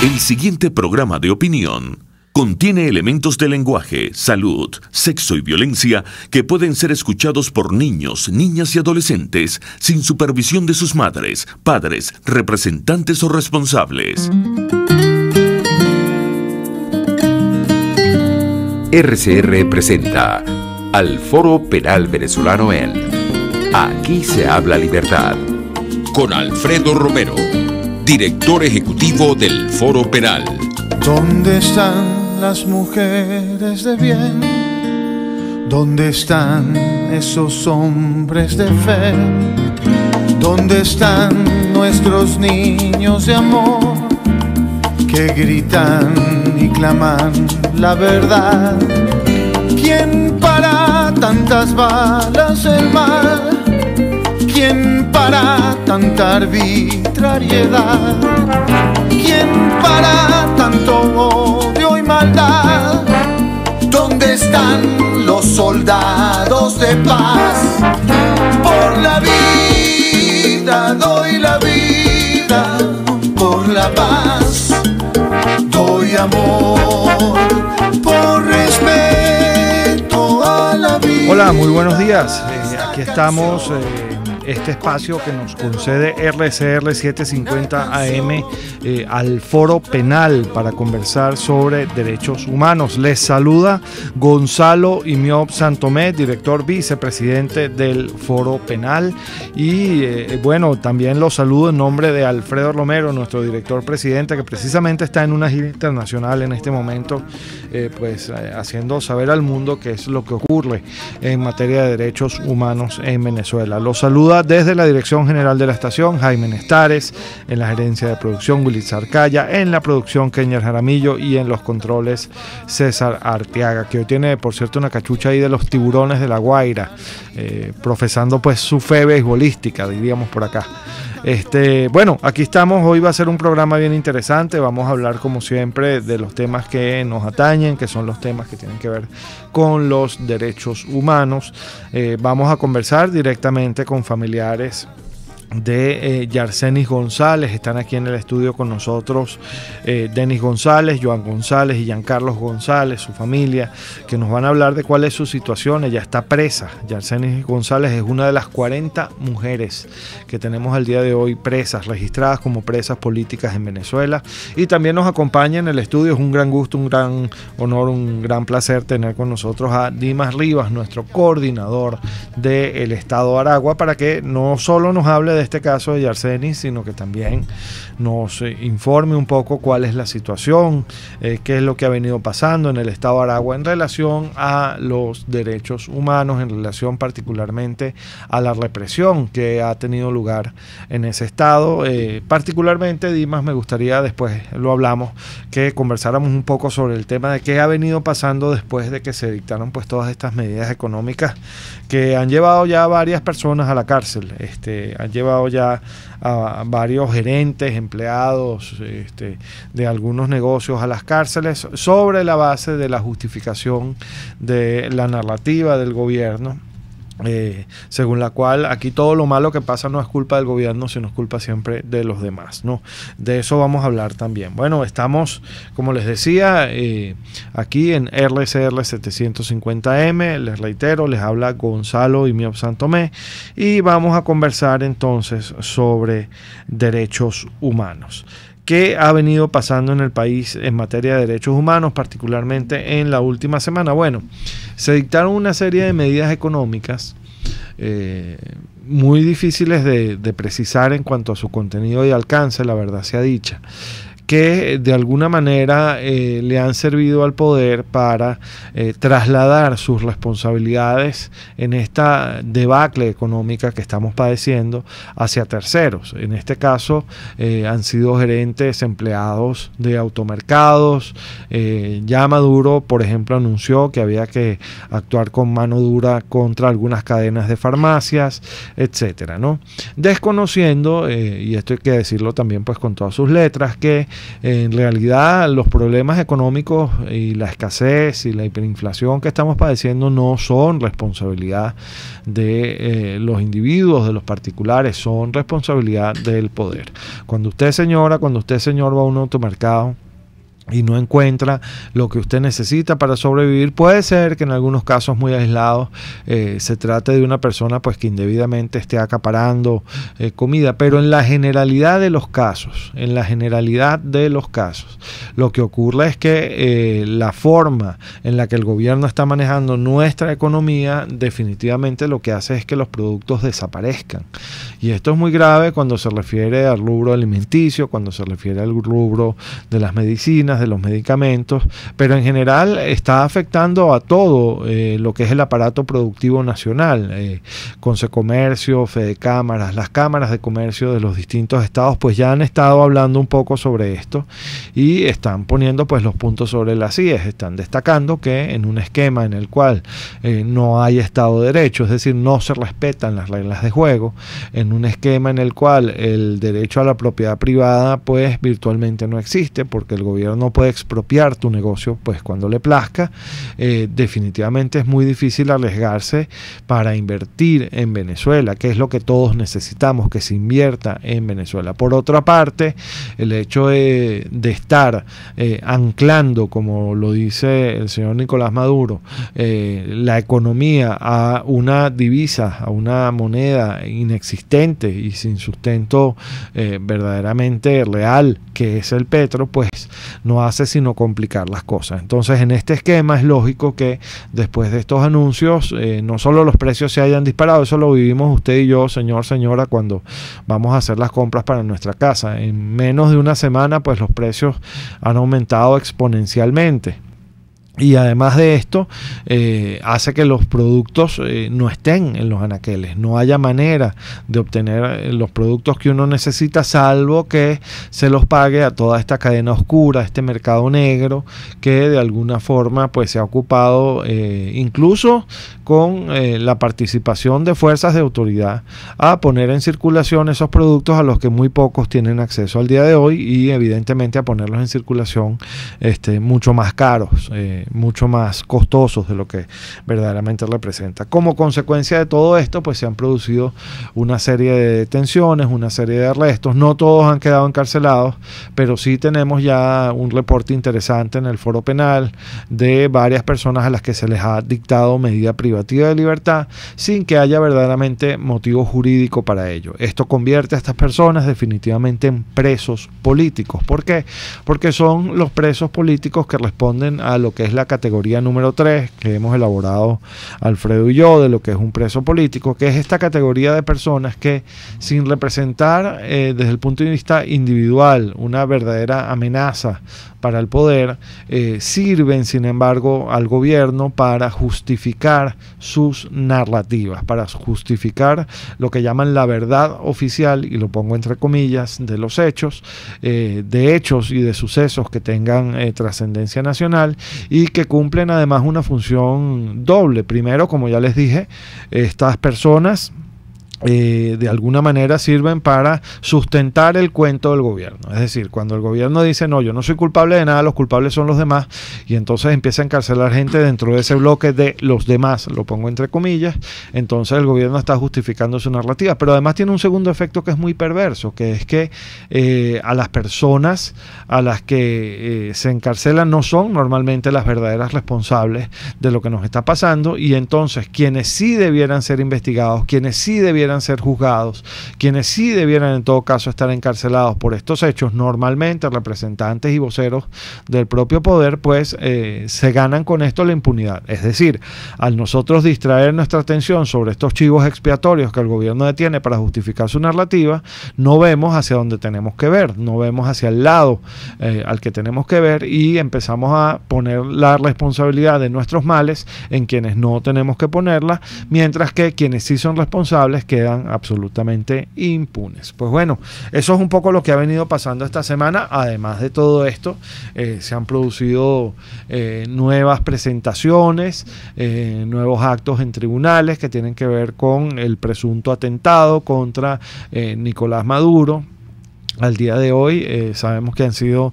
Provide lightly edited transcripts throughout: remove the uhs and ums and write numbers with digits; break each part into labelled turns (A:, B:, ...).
A: El siguiente programa de opinión contiene elementos de lenguaje, salud, sexo y violencia que pueden ser escuchados por niños, niñas y adolescentes sin supervisión de sus madres, padres, representantes o responsables.
B: RCR presenta al Foro Penal Venezolano en Aquí se habla libertad, con Alfredo Romero, director ejecutivo del Foro Penal.
C: ¿Dónde están las mujeres de bien? ¿Dónde están esos hombres de fe? ¿Dónde están nuestros niños de amor que gritan y claman la verdad? ¿Quién para tantas balas el mal? ¿Quién para tanta arbitrariedad? ¿Quién para tanto odio y maldad? ¿Dónde están los soldados de paz? Por la vida doy la vida, por la paz doy amor, por respeto a la vida.
D: Hola, muy buenos días. Aquí estamos. Este espacio que nos concede RCR 750 AM al Foro Penal para conversar sobre derechos humanos. Les saluda Gonzalo Imiob Santomé, director vicepresidente del Foro Penal. Y bueno, también los saludo en nombre de Alfredo Romero, nuestro director presidente, que precisamente está en una gira internacional en este momento, haciendo saber al mundo qué es lo que ocurre en materia de derechos humanos en Venezuela. Los saluda desde la Dirección General de la Estación Jaime Nestares, en la gerencia de producción Willis Arcaya, en la producción Kenyer Jaramillo y en los controles César Arteaga, que hoy tiene, por cierto, una cachucha ahí de los Tiburones de La Guaira, profesando pues su fe beisbolística, diríamos por acá. Bueno, aquí estamos. Hoy va a ser un programa bien interesante. Vamos a hablar, como siempre, de los temas que nos atañen, que son los temas que tienen que ver con los derechos humanos. Vamos a conversar directamente con familiares de Yarcenis González. Están aquí en el estudio con nosotros Denis González, Joan González y Giancarlos González, su familia, que nos van a hablar de cuál es su situación. Ella está presa. Yarcenis González es una de las 40 mujeres que tenemos al día de hoy presas, registradas como presas políticas en Venezuela. Y también nos acompaña en el estudio. Es un gran gusto, un gran honor, un gran placer tener con nosotros a Dimas Rivas, nuestro coordinador del Estado Aragua, para que no solo nos hable de este caso de Yarcenis, sino que también nos informe un poco cuál es la situación, qué es lo que ha venido pasando en el Estado de Aragua en relación a los derechos humanos, en relación particularmente a la represión que ha tenido lugar en ese estado. Particularmente, Dimas, me gustaría, después lo hablamos, que conversáramos un poco sobre el tema de qué ha venido pasando después de que se dictaron pues todas estas medidas económicas que han llevado ya a varias personas a la cárcel. Han llevado ya a varios gerentes, empleados de algunos negocios a las cárceles sobre la base de la justificación de la narrativa del gobierno, según la cual aquí todo lo malo que pasa no es culpa del gobierno, sino es culpa siempre de los demás, ¿no? De eso vamos a hablar también. Bueno, estamos, como les decía, aquí en RCR 750M. Les reitero, les habla Gonzalo Imiob Santomé y vamos a conversar entonces sobre derechos humanos. ¿Qué ha venido pasando en el país en materia de derechos humanos, particularmente en la última semana? Bueno, se dictaron una serie de medidas económicas muy difíciles de precisar en cuanto a su contenido y alcance, la verdad sea dicha, que de alguna manera le han servido al poder para trasladar sus responsabilidades en esta debacle económica que estamos padeciendo hacia terceros. En este caso han sido gerentes, empleados de automercados. Ya Maduro, por ejemplo, anunció que había que actuar con mano dura contra algunas cadenas de farmacias, etcétera, ¿no? Desconociendo, y esto hay que decirlo también pues con todas sus letras, que en realidad los problemas económicos y la escasez y la hiperinflación que estamos padeciendo no son responsabilidad de los individuos, de los particulares, son responsabilidad del poder. Cuando usted, señora, cuando usted, señor, va a un automercado y no encuentra lo que usted necesita para sobrevivir, puede ser que en algunos casos muy aislados se trate de una persona pues que indebidamente esté acaparando comida, pero en la generalidad de los casos, lo que ocurre es que la forma en la que el gobierno está manejando nuestra economía definitivamente lo que hace es que los productos desaparezcan, y esto es muy grave cuando se refiere al rubro alimenticio, cuando se refiere al rubro de las medicinas, de los medicamentos, pero en general está afectando a todo lo que es el aparato productivo nacional. Consecomercio, Fedecámaras, las cámaras de comercio de los distintos estados pues ya han estado hablando un poco sobre esto y están poniendo pues los puntos sobre las íes, están destacando que en un esquema en el cual no hay Estado de Derecho, es decir, no se respetan las reglas de juego, en un esquema en el cual el derecho a la propiedad privada pues virtualmente no existe porque el gobierno puede expropiar tu negocio pues cuando le plazca, definitivamente es muy difícil arriesgarse para invertir en Venezuela, que es lo que todos necesitamos, que se invierta en Venezuela. Por otra parte, el hecho de estar anclando, como lo dice el señor Nicolás Maduro, la economía a una divisa, a una moneda inexistente y sin sustento verdaderamente real, que es el petro, pues no hace sino complicar las cosas. Entonces, en este esquema es lógico que después de estos anuncios no solo los precios se hayan disparado, eso lo vivimos usted y yo, señor, señora, cuando vamos a hacer las compras para nuestra casa. En menos de una semana pues los precios han aumentado exponencialmente. Y además de esto, hace que los productos no estén en los anaqueles, no haya manera de obtener los productos que uno necesita, salvo que se los pague a toda esta cadena oscura, este mercado negro, que de alguna forma pues se ha ocupado, incluso con la participación de fuerzas de autoridad, a poner en circulación esos productos a los que muy pocos tienen acceso al día de hoy y evidentemente a ponerlos en circulación mucho más caros, mucho más costosos de lo que verdaderamente representa. Como consecuencia de todo esto, pues se han producido una serie de detenciones, una serie de arrestos. No todos han quedado encarcelados, pero sí tenemos ya un reporte interesante en el Foro Penal de varias personas a las que se les ha dictado medida privativa de libertad sin que haya verdaderamente motivo jurídico para ello. Esto convierte a estas personas definitivamente en presos políticos. ¿Por qué? Porque son los presos políticos que responden a lo que es la categoría número 3 que hemos elaborado Alfredo y yo de lo que es un preso político, que es esta categoría de personas que sin representar desde el punto de vista individual una verdadera amenaza para el poder, sirven sin embargo al gobierno para justificar sus narrativas, para justificar lo que llaman la verdad oficial, y lo pongo entre comillas, de los hechos, de hechos y de sucesos que tengan trascendencia nacional y que cumplen además una función doble. Primero, como ya les dije, estas personas de alguna manera sirven para sustentar el cuento del gobierno. Es decir, cuando el gobierno dice no, yo no soy culpable de nada, los culpables son los demás, y entonces empieza a encarcelar gente dentro de ese bloque de los demás, lo pongo entre comillas, entonces el gobierno está justificando su narrativa. Pero además tiene un segundo efecto que es muy perverso, que es que a las personas a las que se encarcelan no son normalmente las verdaderas responsables de lo que nos está pasando, y entonces quienes sí debieran ser investigados, quienes sí debieran ser juzgados, quienes sí debieran en todo caso estar encarcelados por estos hechos, normalmente representantes y voceros del propio poder, pues se ganan con esto la impunidad. Es decir, al nosotros distraer nuestra atención sobre estos chivos expiatorios que el gobierno detiene para justificar su narrativa, no vemos hacia donde tenemos que ver, no vemos hacia el lado al que tenemos que ver, y empezamos a poner la responsabilidad de nuestros males en quienes no tenemos que ponerla, mientras que quienes sí son responsables quedan absolutamente impunes. Pues bueno, eso es un poco lo que ha venido pasando esta semana. Además de todo esto, se han producido nuevas presentaciones, nuevos actos en tribunales que tienen que ver con el presunto atentado contra Nicolás Maduro, Al día de hoy sabemos que han sido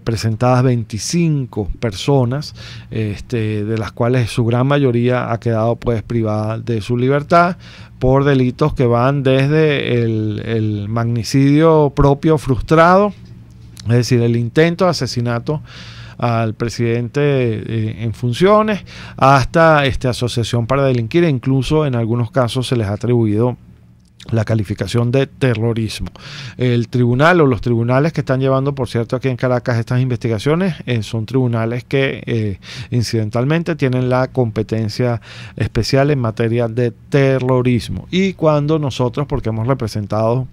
D: presentadas 25 personas, de las cuales su gran mayoría ha quedado pues privada de su libertad por delitos que van desde el magnicidio propio frustrado, es decir, el intento de asesinato al presidente en funciones, hasta asociación para delinquir, e incluso en algunos casos se les ha atribuido la calificación de terrorismo. El tribunal o los tribunales que están llevando, por cierto, aquí en Caracas estas investigaciones son tribunales que incidentalmente tienen la competencia especial en materia de terrorismo. Y cuando nosotros, porque hemos representado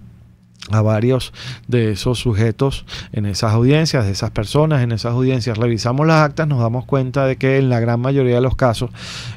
D: a varios de esos sujetos en esas audiencias, de esas personas en esas audiencias, revisamos las actas, nos damos cuenta de que en la gran mayoría de los casos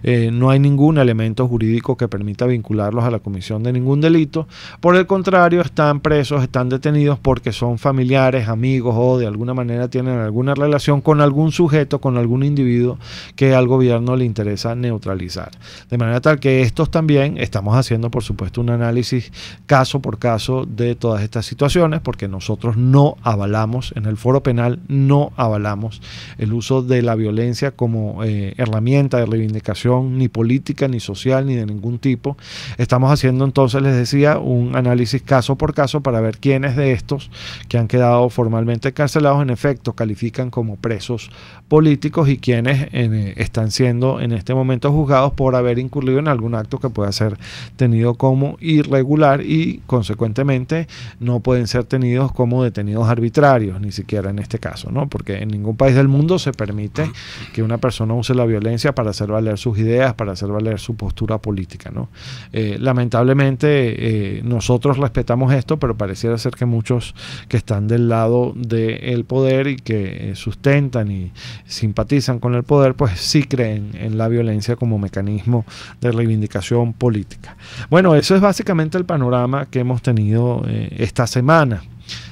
D: no hay ningún elemento jurídico que permita vincularlos a la comisión de ningún delito. Por el contrario, están presos, están detenidos porque son familiares, amigos o de alguna manera tienen alguna relación con algún sujeto, con algún individuo que al gobierno le interesa neutralizar. De manera tal que estos también estamos haciendo, por supuesto, un análisis caso por caso de todas estas situaciones, porque nosotros no avalamos, en el foro penal no avalamos el uso de la violencia como herramienta de reivindicación ni política, ni social, ni de ningún tipo. Estamos haciendo entonces, les decía, un análisis caso por caso para ver quiénes de estos que han quedado formalmente encarcelados en efecto califican como presos políticos y quiénes están siendo en este momento juzgados por haber incurrido en algún acto que pueda ser tenido como irregular y consecuentemente no pueden ser tenidos como detenidos arbitrarios, ni siquiera en este caso, ¿no? Porque en ningún país del mundo se permite que una persona use la violencia para hacer valer sus ideas, para hacer valer su postura política, ¿no? Lamentablemente nosotros respetamos esto, pero pareciera ser que muchos que están del lado del poder y que sustentan y simpatizan con el poder, pues sí creen en la violencia como mecanismo de reivindicación política. Bueno, eso es básicamente el panorama que hemos tenido esta semana.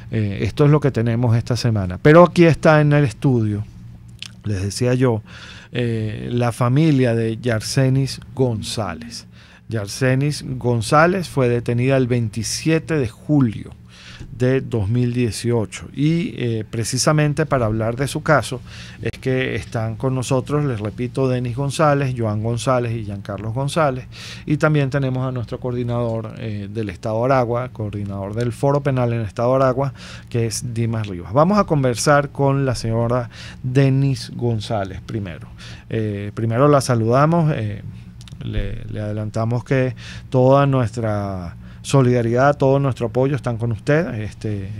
D: Esto es lo que tenemos esta semana. Pero aquí está en el estudio, les decía yo, la familia de Yarcenis González. Yarcenis González fue detenida el 27 de julio de 2018 y precisamente para hablar de su caso es que están con nosotros, les repito, Denis González, Joan González y Giancarlos González, y también tenemos a nuestro coordinador del Estado de Aragua, coordinador del Foro Penal en el Estado de Aragua, que es Dimas Rivas. Vamos a conversar con la señora Denis González primero. Primero la saludamos, le adelantamos que toda nuestra solidaridad, todo nuestro apoyo están con usted.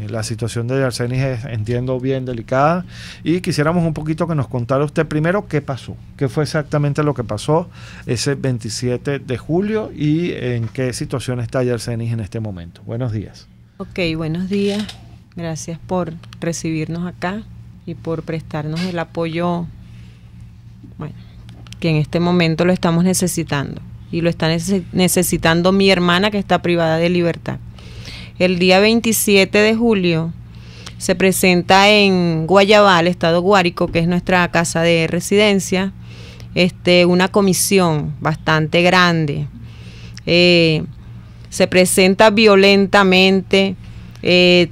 D: La situación de Yarcenis es, entiendo, bien delicada y quisiéramos un poquito que nos contara usted primero qué pasó, qué fue exactamente lo que pasó ese 27 de julio y en qué situación está Yarcenis en este momento. Buenos días.
E: Ok, buenos días. Gracias por recibirnos acá y por prestarnos el apoyo, bueno, que en este momento lo estamos necesitando. Y lo está necesitando mi hermana, que está privada de libertad. El día 27 de julio se presenta en Guayabal, Estado Guárico, que es nuestra casa de residencia, una comisión bastante grande. Se presenta violentamente, de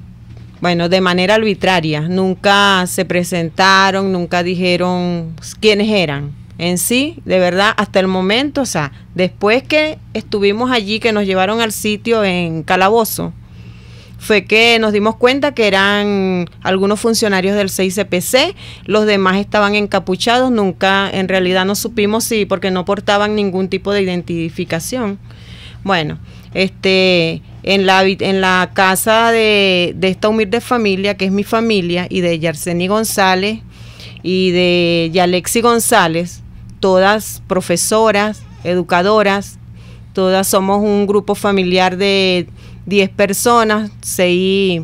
E: manera arbitraria. Nunca se presentaron, nunca dijeron quiénes eran. En sí, de verdad, hasta el momento, o sea, después que estuvimos allí, que nos llevaron al sitio en Calabozo, fue que nos dimos cuenta que eran algunos funcionarios del 6CPC, los demás estaban encapuchados, nunca, en realidad no supimos si, porque no portaban ningún tipo de identificación. Bueno, en la casa de esta humilde familia, que es mi familia, y de Yarcenis González y de Yalexi González, todas profesoras, educadoras, todas somos un grupo familiar de 10 personas, 6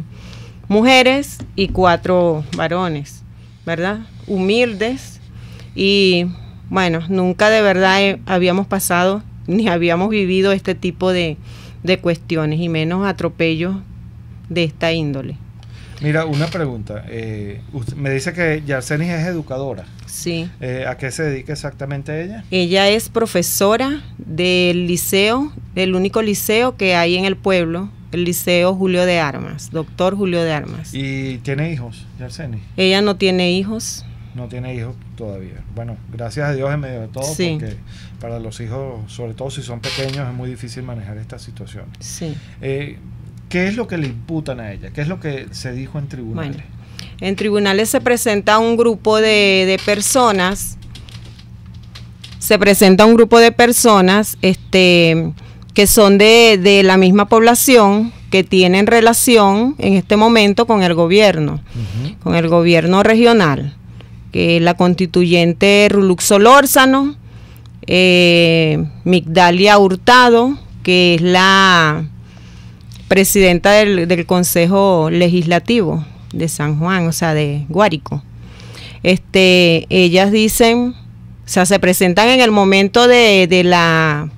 E: mujeres y 4 varones, ¿verdad? Humildes y bueno, nunca de verdad habíamos pasado ni habíamos vivido este tipo de cuestiones y menos atropellos de esta índole.
D: Mira, una pregunta. Usted me dice que Yarcenis es educadora.
E: Sí.
D: ¿A qué se dedica exactamente ella?
E: Ella es profesora del liceo, el único liceo que hay en el pueblo, el Liceo Julio de Armas, doctor Julio de Armas.
D: ¿Y tiene hijos, Yarseni?
E: Ella no tiene hijos.
D: No tiene hijos todavía. Bueno, gracias a Dios en medio de todo,
E: sí.
D: Porque para los hijos, sobre todo si son pequeños, es muy difícil manejar estas situaciones.
E: Sí.
D: ¿Qué es lo que le imputan a ella? ¿Qué es lo que se dijo en tribunales?
E: Bueno, en tribunales se presenta un grupo de personas, que son de la misma población, que tienen relación en este momento con el gobierno, con el gobierno regional, que es la constituyente Rulux Solórzano, Migdalia Hurtado, que es la presidenta del Consejo Legislativo de San Juan, o sea, de Guárico. Ellas dicen, o sea, se presentan en el momento de la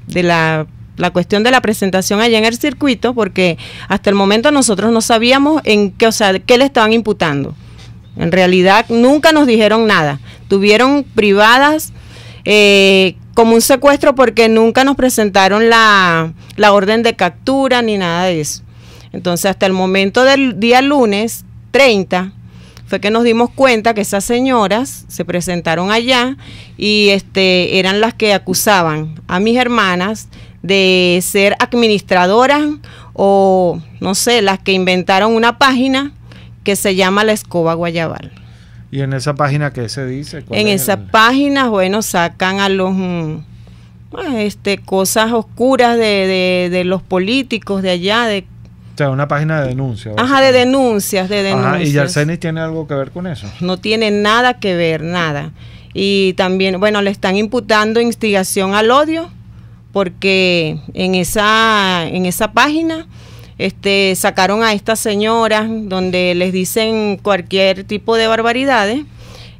E: cuestión de la presentación allá en el circuito, porque hasta el momento nosotros no sabíamos qué le estaban imputando. En realidad nunca nos dijeron nada. Tuvieron privadas como un secuestro, porque nunca nos presentaron la orden de captura ni nada de eso. Entonces, hasta el momento del día lunes 30 fue que nos dimos cuenta que esas señoras se presentaron allá y eran las que acusaban a mis hermanas de ser administradoras o, no sé, las que inventaron una página que se llama La Escoba Guayabal.
D: ¿Y en esa página qué se dice?
E: En esa página, bueno, sacan a los cosas oscuras de los políticos de allá,
D: o sea, una página de denuncia.
E: Ajá, de denuncias.
D: Ajá, ¿y Yarseni tiene algo que ver con eso?
E: No tiene nada que ver, nada. Y también, bueno, le están imputando instigación al odio, porque en esa página sacaron a estas señoras donde les dicen cualquier tipo de barbaridades.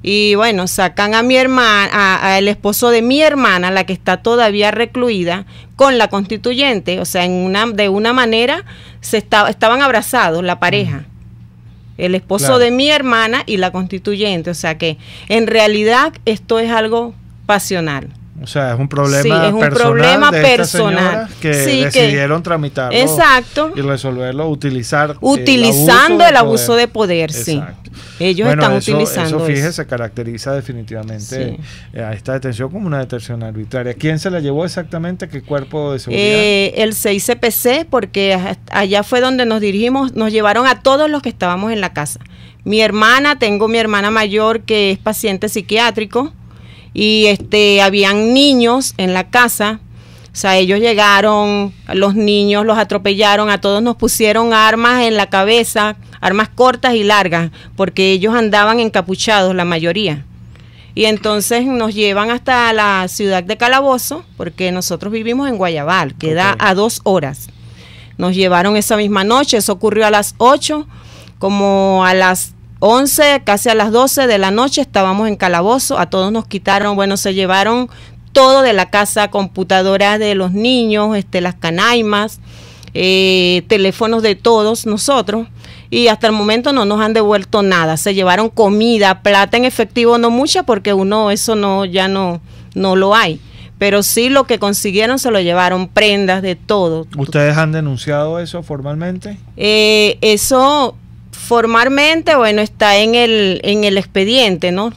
E: Y bueno, sacan a mi hermana, al esposo de mi hermana, la que está todavía recluida, con la constituyente. O sea, de una manera estaban abrazados la pareja, el esposo
D: claro.
E: de mi hermana y la constituyente. O sea que en realidad esto es algo pasional.
D: O sea, es un problema
E: sí, es un
D: personal
E: problema
D: de
E: personal
D: que
E: sí,
D: decidieron tramitarlo,
E: exacto,
D: y resolverlo
E: utilizando el abuso de poder.
D: Exacto.
E: Sí. Ellos están utilizando
D: eso. Fíjese, se caracteriza definitivamente a esta detención como una detención arbitraria. ¿Quién se la llevó exactamente? ¿Qué cuerpo de seguridad?
E: El 6CPC, porque allá fue donde nos dirigimos, nos llevaron a todos los que estábamos en la casa. Tengo mi hermana mayor que es paciente psiquiátrico, y habían niños en la casa. O sea, ellos llegaron, los niños los atropellaron, a todos nos pusieron armas en la cabeza, armas cortas y largas, porque ellos andaban encapuchados, la mayoría. Y entonces nos llevan hasta la ciudad de Calabozo, porque nosotros vivimos en Guayabal, que da a 2 horas. Nos llevaron esa misma noche, eso ocurrió a las 8, como a las 11, casi a las 12 de la noche estábamos en Calabozo. A todos nos quitaron, bueno, se llevaron todo de la casa, computadoras de los niños, las canaimas, teléfonos de todos nosotros, y hasta el momento no nos han devuelto nada. Se llevaron comida, plata en efectivo, no mucha, porque ya no lo hay, pero sí lo que consiguieron se lo llevaron, prendas de todo.
D: ¿Ustedes han denunciado eso formalmente?
E: Eso formalmente, bueno, está en el expediente, ¿no?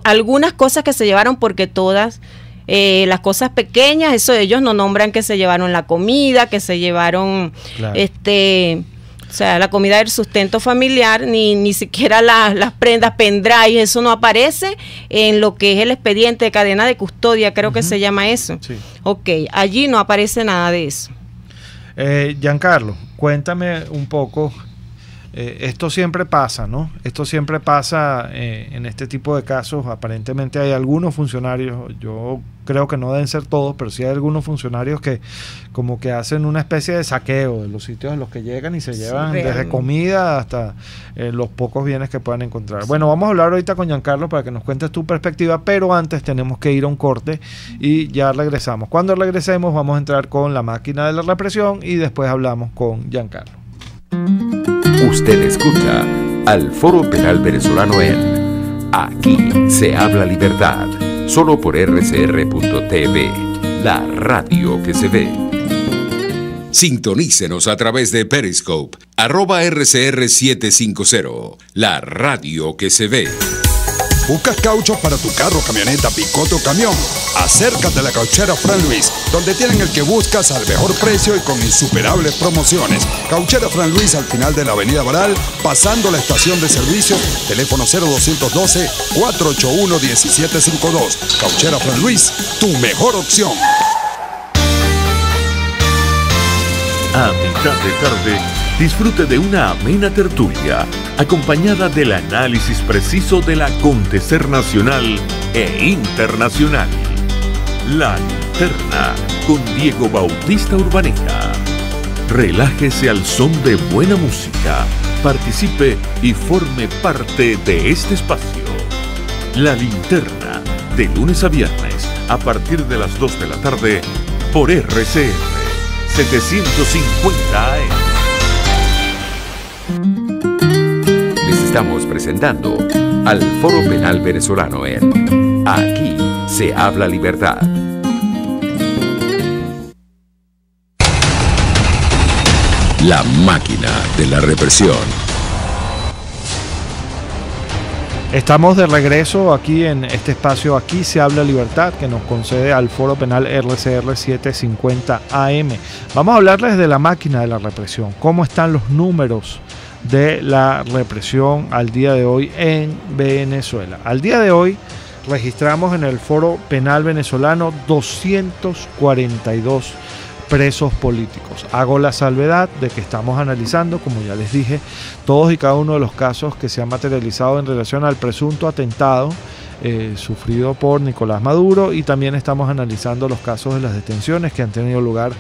E: Algunas cosas que se llevaron, porque todas las cosas pequeñas, eso ellos no nombran que se llevaron la comida, que se llevaron,
D: claro.
E: O sea, la comida del sustento familiar, ni siquiera las prendas, pendrive, eso no aparece en lo que es el expediente de cadena de custodia, creo que se llama eso.
D: Sí.
E: Ok, allí no aparece nada de eso.
D: Giancarlo, cuéntame un poco. Esto siempre pasa, ¿no? Esto siempre pasa en este tipo de casos. Aparentemente hay algunos funcionarios, yo creo que no deben ser todos, pero sí hay algunos funcionarios que como que hacen una especie de saqueo de los sitios a los que llegan y se llevan desde comida hasta los pocos bienes que puedan encontrar. Bueno, vamos a hablar ahorita con Giancarlo para que nos cuentes tu perspectiva, pero antes tenemos que ir a un corte y ya regresamos. Cuando regresemos vamos a entrar con la máquina de la represión y después hablamos con Giancarlo.
B: Usted escucha al Foro Penal Venezolano en Aquí se habla libertad, solo por rcr.tv, la radio que se ve. Sintonícenos a través de Periscope, @RCR750, la radio que se ve.
F: ¿Buscas cauchos para tu carro, camioneta, picoto o camión? Acércate a la Cauchera Fran Luis, donde tienen el que buscas al mejor precio y con insuperables promociones. Cauchera Fran Luis al final de la avenida Baral, pasando la estación de servicio, teléfono 0212-481-1752. Cauchera Fran Luis, tu mejor opción.
A: A mitad de tarde, disfrute de una amena tertulia, acompañada del análisis preciso del acontecer nacional e internacional. La Linterna, con Diego Bautista Urbaneja. Relájese al son de buena música, participe y forme parte de este espacio. La Linterna, de lunes a viernes, a partir de las 2 de la tarde, por RCR 750 AM.
B: Les estamos presentando al Foro Penal Venezolano en Aquí se habla libertad. La máquina de la represión.
D: Estamos de regreso aquí en este espacio Aquí se habla libertad, que nos concede al Foro Penal RCR 750 AM. Vamos a hablarles de la máquina de la represión, cómo están los números de la represión al día de hoy en Venezuela. Al día de hoy registramos en el Foro Penal venezolano 242 presos políticos. Hago la salvedad de que estamos analizando, como ya les dije, todos y cada uno de los casos que se han materializado en relación al presunto atentado sufrido por Nicolás Maduro, y también estamos analizando los casos de las detenciones que han tenido lugar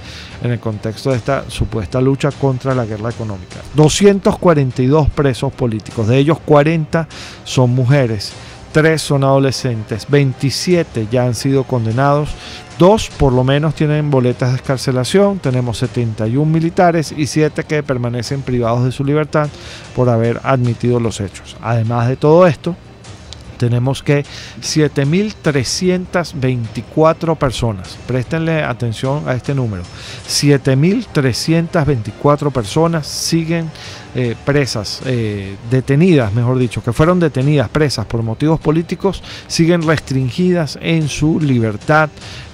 D: en el contexto de esta supuesta lucha contra la guerra económica. 242 presos políticos, de ellos 40 son mujeres, 3 son adolescentes, 27 ya han sido condenados, 2 por lo menos tienen boletas de excarcelación, tenemos 71 militares y 7 que permanecen privados de su libertad por haber admitido los hechos. Además de todo esto, tenemos que 7.324 personas, préstenle atención a este número, 7.324 personas siguen presas, detenidas, mejor dicho, que fueron detenidas, presas por motivos políticos, siguen restringidas en su libertad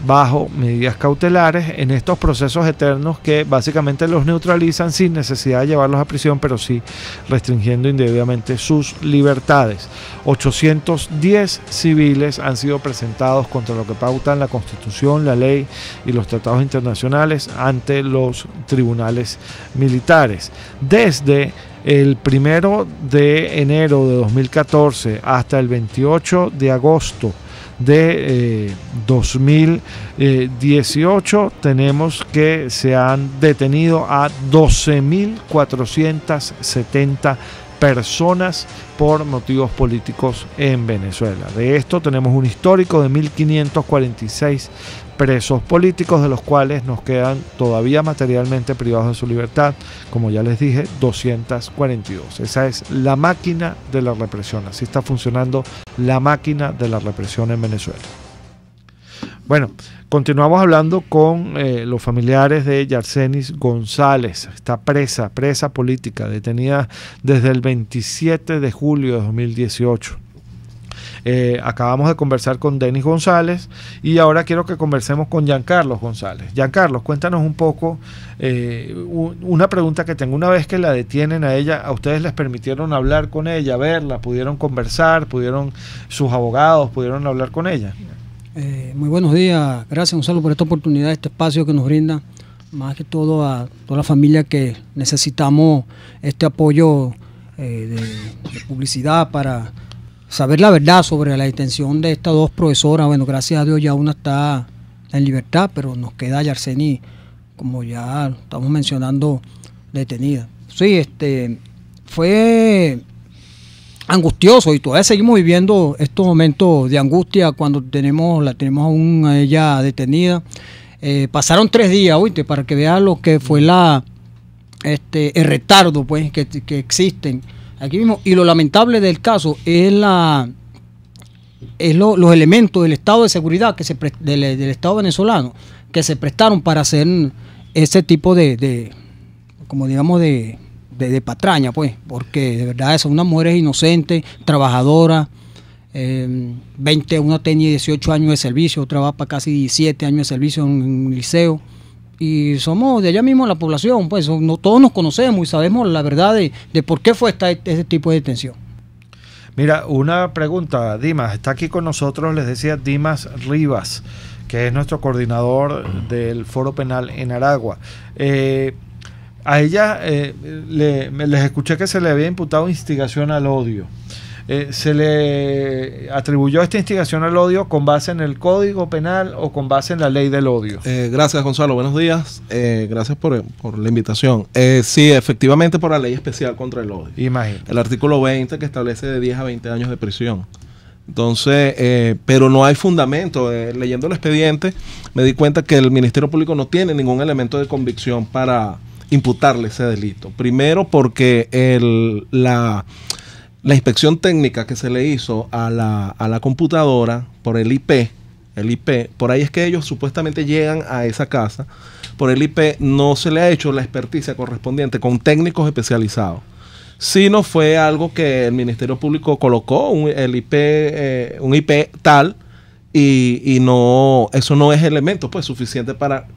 D: bajo medidas cautelares en estos procesos eternos que básicamente los neutralizan sin necesidad de llevarlos a prisión, pero sí restringiendo indebidamente sus libertades. 810 civiles han sido presentados contra lo que pautan la Constitución, la ley y los tratados internacionales ante los tribunales militares. Desde el 1 de enero de 2014 hasta el 28 de agosto de 2018 tenemos que se han detenido a 12.470 personas por motivos políticos en Venezuela. De esto tenemos un histórico de 1.546 presos políticos, de los cuales nos quedan todavía materialmente privados de su libertad, como ya les dije, 242. Esa es la máquina de la represión. Así está funcionando la máquina de la represión en Venezuela. Bueno, continuamos hablando con los familiares de Yarsenis González. Está presa política, detenida desde el 27 de julio de 2018. Acabamos de conversar con Denis González y ahora quiero que conversemos con Giancarlos González. Giancarlos, cuéntanos un poco, una pregunta que tengo. Una vez que la detienen a ella, ¿a ustedes les permitieron hablar con ella, verla, pudieron conversar, sus abogados pudieron hablar con ella?
G: Muy buenos días, gracias Gonzalo por esta oportunidad, este espacio que nos brinda, más que todo a toda la familia que necesitamos este apoyo de publicidad para saber la verdad sobre la detención de estas dos profesoras. Bueno, gracias a Dios ya una está en libertad, pero nos queda Yarsenis, como ya estamos mencionando, detenida. Sí, fue angustioso y todavía seguimos viviendo estos momentos de angustia cuando la tenemos aún a ella detenida. Pasaron 3 días, oíste, para que vean lo que fue el retardo pues que existen aquí mismo, y lo lamentable del caso es los elementos del estado de seguridad del Estado venezolano que se prestaron para hacer ese tipo como digamos, de patraña, pues, porque de verdad son unas mujeres inocentes, trabajadoras, 20, una tenía 18 años de servicio, otra va para casi 17 años de servicio en un liceo, y somos de allá mismo la población, pues todos nos conocemos y sabemos la verdad de por qué fue ese tipo de detención.
D: Mira, una pregunta, Dimas, está aquí con nosotros, les decía Dimas Rivas, que es nuestro coordinador del Foro Penal en Aragua. A ella les escuché que se le había imputado instigación al odio. ¿Se le atribuyó esta instigación al odio con base en el Código Penal o con base en la ley del odio?
H: Gracias, Gonzalo. Buenos días. Gracias por la invitación. Sí, efectivamente por la ley especial contra el odio.
D: Imagínate.
H: El artículo 20 que establece de 10 a 20 años de prisión. Entonces, pero no hay fundamento. Leyendo el expediente me di cuenta que el Ministerio Público no tiene ningún elemento de convicción para imputarle ese delito. Primero porque la inspección técnica que se le hizo a la computadora por el IP, por ahí es que ellos supuestamente llegan a esa casa, por el IP no se le ha hecho la experticia correspondiente con técnicos especializados, sino fue algo que el Ministerio Público colocó, un IP tal, y no, eso no es elemento pues suficiente para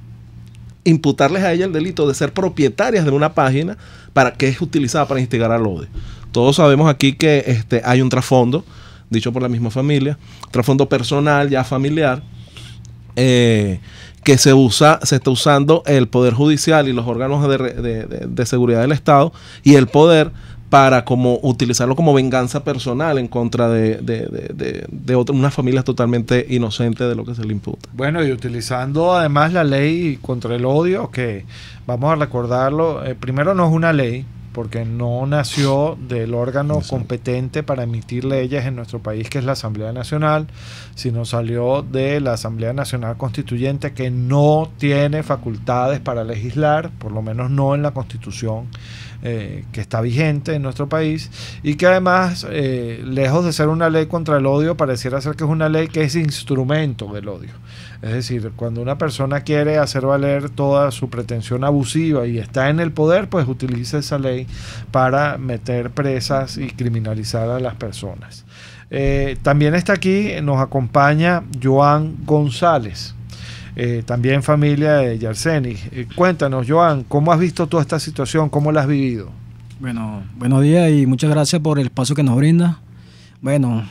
H: imputarles a ella el delito de ser propietarias de una página para que es utilizada para instigar al odio. Todos sabemos aquí que hay un trasfondo, dicho por la misma familia, trasfondo personal, ya familiar, que se está usando el Poder Judicial y los órganos de seguridad del Estado y el poder para utilizarlo como venganza personal en contra de una familia totalmente inocente de lo que se le imputa.
D: Bueno, y utilizando además la ley contra el odio, que vamos a recordarlo, primero no es una ley, porque no nació del órgano competente para emitir leyes en nuestro país, que es la Asamblea Nacional, sino salió de la Asamblea Nacional Constituyente, que no tiene facultades para legislar, por lo menos no en la Constitución que está vigente en nuestro país, y que además, lejos de ser una ley contra el odio, pareciera ser que es una ley que es instrumento del odio. Es decir, cuando una persona quiere hacer valer toda su pretensión abusiva y está en el poder, pues utiliza esa ley para meter presas y criminalizar a las personas. También está aquí, nos acompaña Joan González, también familia de Yarceni. Cuéntanos, Joan, ¿cómo has visto toda esta situación? ¿Cómo la has vivido?
G: Bueno, buenos días y muchas gracias por el espacio que nos brinda. Bueno,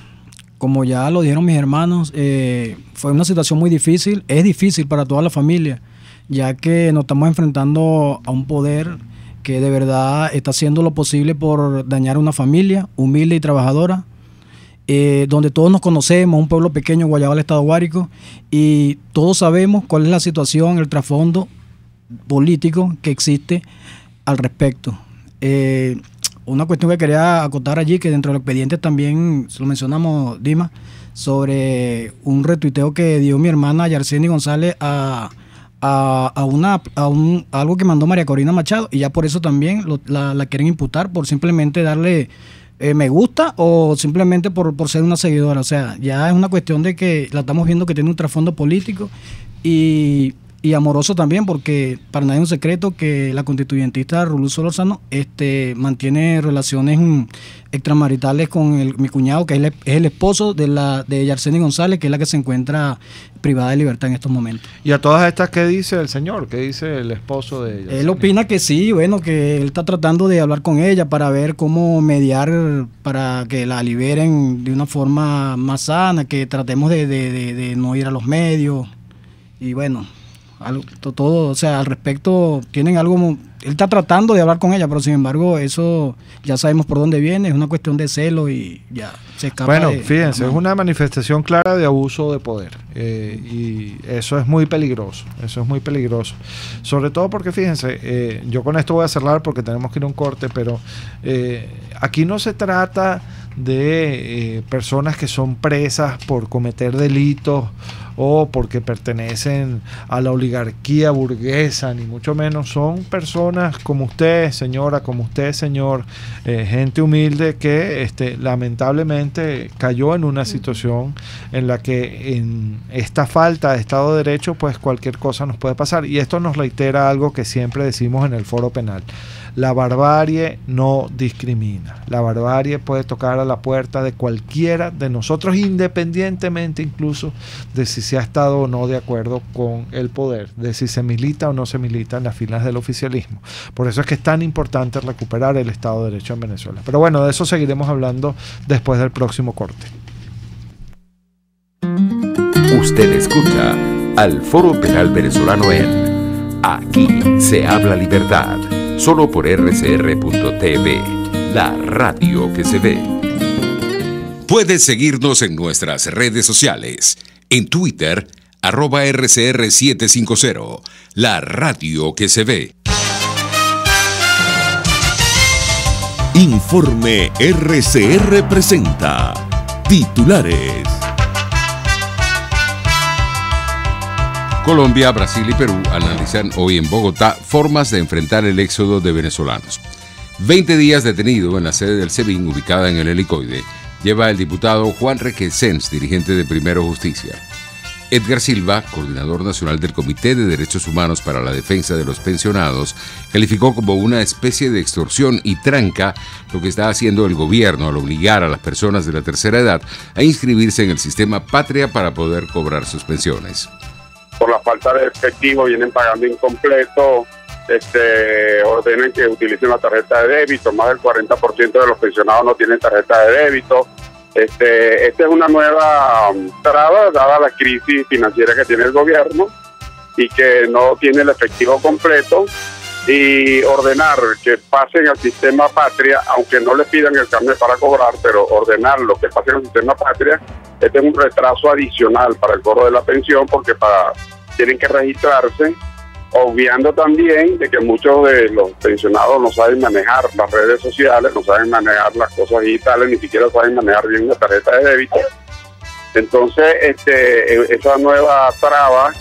G: como ya lo dijeron mis hermanos, fue una situación muy difícil, es difícil para toda la familia, ya que nos estamos enfrentando a un poder que de verdad está haciendo lo posible por dañar a una familia humilde y trabajadora, donde todos nos conocemos, un pueblo pequeño, Guayabal, Estado Guárico, y todos sabemos cuál es la situación, el trasfondo político que existe al respecto. Una cuestión que quería acotar allí, que dentro del expediente también se lo mencionamos, Dimas, sobre un retuiteo que dio mi hermana Yarceni González a algo que mandó María Corina Machado, y ya por eso también la quieren imputar por simplemente darle me gusta o simplemente por ser una seguidora. O sea, ya es una cuestión de que la estamos viendo que tiene un trasfondo político y amoroso también, porque para nadie es un secreto que la constituyentista Rulú Solórzano mantiene relaciones extramaritales con mi cuñado, que es el esposo de Yarceni González, que es la que se encuentra privada de libertad en estos momentos.
D: ¿Y a todas estas qué dice el señor? ¿Qué dice el esposo de ella?
G: Él opina que sí, bueno, que él está tratando de hablar con ella para ver cómo mediar para que la liberen de una forma más sana, que tratemos de no ir a los medios. Y bueno, todo, o sea, al respecto tienen algo, él está tratando de hablar con ella, pero sin embargo eso ya sabemos por dónde viene, es una cuestión de celo y ya se escapa.
D: Bueno, fíjense, es una manifestación clara de abuso de poder, y eso es muy peligroso, sobre todo porque fíjense, yo con esto voy a cerrar porque tenemos que ir a un corte, pero aquí no se trata de personas que son presas por cometer delitos o porque pertenecen a la oligarquía burguesa, ni mucho menos. Son personas como usted, señora, como usted, señor, gente humilde que lamentablemente cayó en una situación en la que en esta falta de Estado de Derecho, pues cualquier cosa nos puede pasar. Y esto nos reitera algo que siempre decimos en el Foro Penal: la barbarie no discrimina. La barbarie puede tocar a la puerta de cualquiera de nosotros, independientemente incluso de si se ha estado o no de acuerdo con el poder, de si se milita o no se milita en las filas del oficialismo. Por eso es que es tan importante recuperar el Estado de Derecho en Venezuela. Pero bueno, de eso seguiremos hablando después del próximo corte.
B: Usted escucha al Foro Penal Venezolano en Aquí se habla libertad, solo por rcr.tv, la radio que se ve. Puedes seguirnos en nuestras redes sociales. En Twitter, @RCR750, la radio que se ve.
A: Informe RCR presenta titulares.
B: Colombia, Brasil y Perú analizan hoy en Bogotá formas de enfrentar el éxodo de venezolanos. 20 días detenido en la sede del SEBIN, ubicada en el Helicoide, lleva el diputado Juan Requesens, dirigente de Primero Justicia. Edgar Silva, coordinador nacional del Comité de Derechos Humanos para la Defensa de los Pensionados, calificó como una especie de extorsión y tranca lo que está haciendo el gobierno al obligar a las personas de la tercera edad a inscribirse en el sistema Patria para poder cobrar sus pensiones.
I: Por la falta de efectivo vienen pagando incompleto, ordenan que utilicen la tarjeta de débito. Más del 40% de los pensionados no tienen tarjeta de débito. Esta es una nueva traba dada la crisis financiera que tiene el gobierno y que no tiene el efectivo completo, y ordenar que pasen al sistema Patria, aunque no les pidan el carnet para cobrar, pero ordenarlo que pasen al sistema Patria. Este es un retraso adicional para el cobro de la pensión, porque tienen que registrarse, obviando también de que muchos de los pensionados no saben manejar las redes sociales, no saben manejar las cosas digitales, ni siquiera saben manejar bien una tarjeta de débito. Entonces, esa nueva traba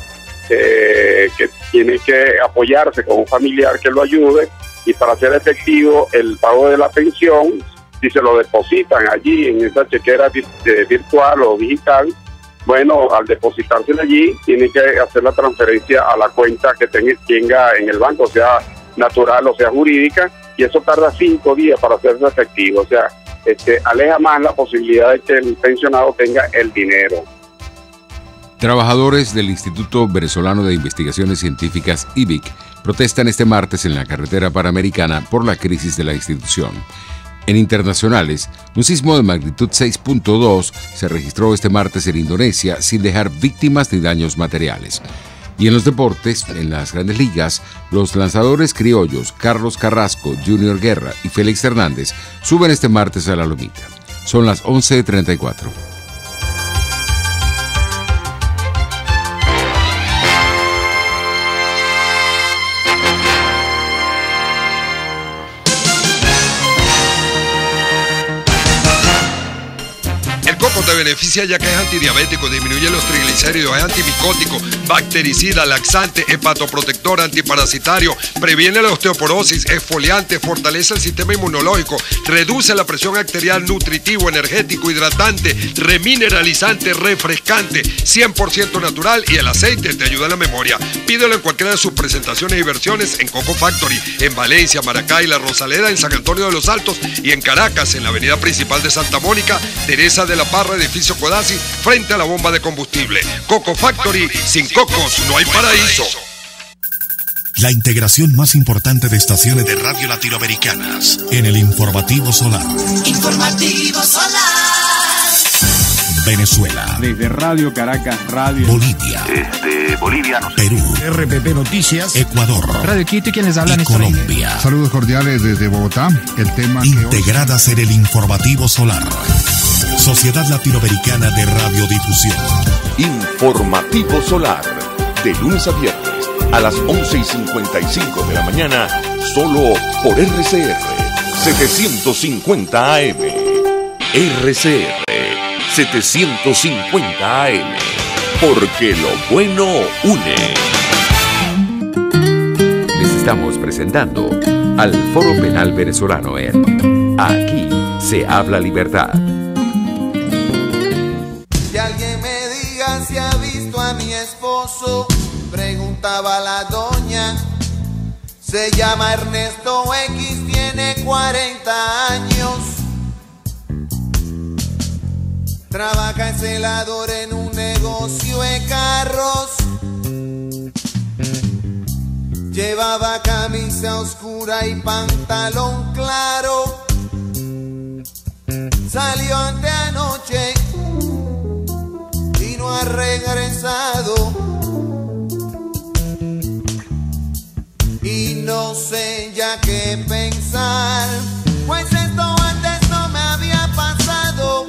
I: que tiene que apoyarse con un familiar que lo ayude, y para hacer efectivo el pago de la pensión, si se lo depositan allí en esa chequera virtual o digital, bueno, al depositársela allí, tiene que hacer la transferencia a la cuenta que tenga en el banco, sea natural o sea jurídica, y eso tarda 5 días para hacerse efectivo. O sea, aleja más la posibilidad de que el pensionado tenga el dinero.
B: Trabajadores del Instituto Venezolano de Investigaciones Científicas, IVIC, protestan este martes en la carretera panamericana por la crisis de la institución. En internacionales, un sismo de magnitud 6.2 se registró este martes en Indonesia sin dejar víctimas ni daños materiales. Y en los deportes, en las grandes ligas, los lanzadores criollos Carlos Carrasco, Junior Guerra y Félix Hernández suben este martes a la lomita. Son las 11:34.
J: Te beneficia ya que es antidiabético, disminuye los triglicéridos, es antimicótico, bactericida, laxante, hepatoprotector, antiparasitario, previene la osteoporosis, exfoliante, fortalece el sistema inmunológico, reduce la presión arterial, nutritivo, energético, hidratante, remineralizante, refrescante, 100% natural, y el aceite te ayuda a la memoria. Pídelo en cualquiera de sus presentaciones y versiones en Coco Factory, en Valencia, Maracay, La Rosaleda, en San Antonio de los Altos, y en Caracas, en la avenida principal de Santa Mónica, Teresa de la Parra, edificio Codazzi, frente a la bomba de combustible. Coco Factory, sin cocos no hay paraíso.
K: La integración más importante de estaciones de radio latinoamericanas en el Informativo Solar.
L: Informativo Solar.
K: Venezuela.
M: Desde Radio Caracas, Radio
K: Bolivia.
N: Bolivia, no sé.
K: Perú.
M: RPP Noticias.
K: Ecuador.
M: Radio Quito y quienes hablan
K: y Colombia.
O: Saludos cordiales desde Bogotá. El tema
K: integradas en el Informativo Solar. Sociedad Latinoamericana de Radiodifusión.
A: Informativo Solar. De lunes a viernes a las 11:55 de la mañana, solo por RCR 750 AM. RCR 750 AM. porque lo bueno une.
B: Les estamos presentando al Foro Penal Venezolano en Aquí se habla libertad.
N: Que alguien me diga si ha visto a mi esposo, preguntaba la doña. Se llama Ernesto X, tiene 40 años. Trabaja en celador en un negocio de carros. Llevaba camisa oscura y pantalón claro. Salió anteanoche y no ha regresado. Y no sé ya qué pensar, pues esto antes no me había pasado.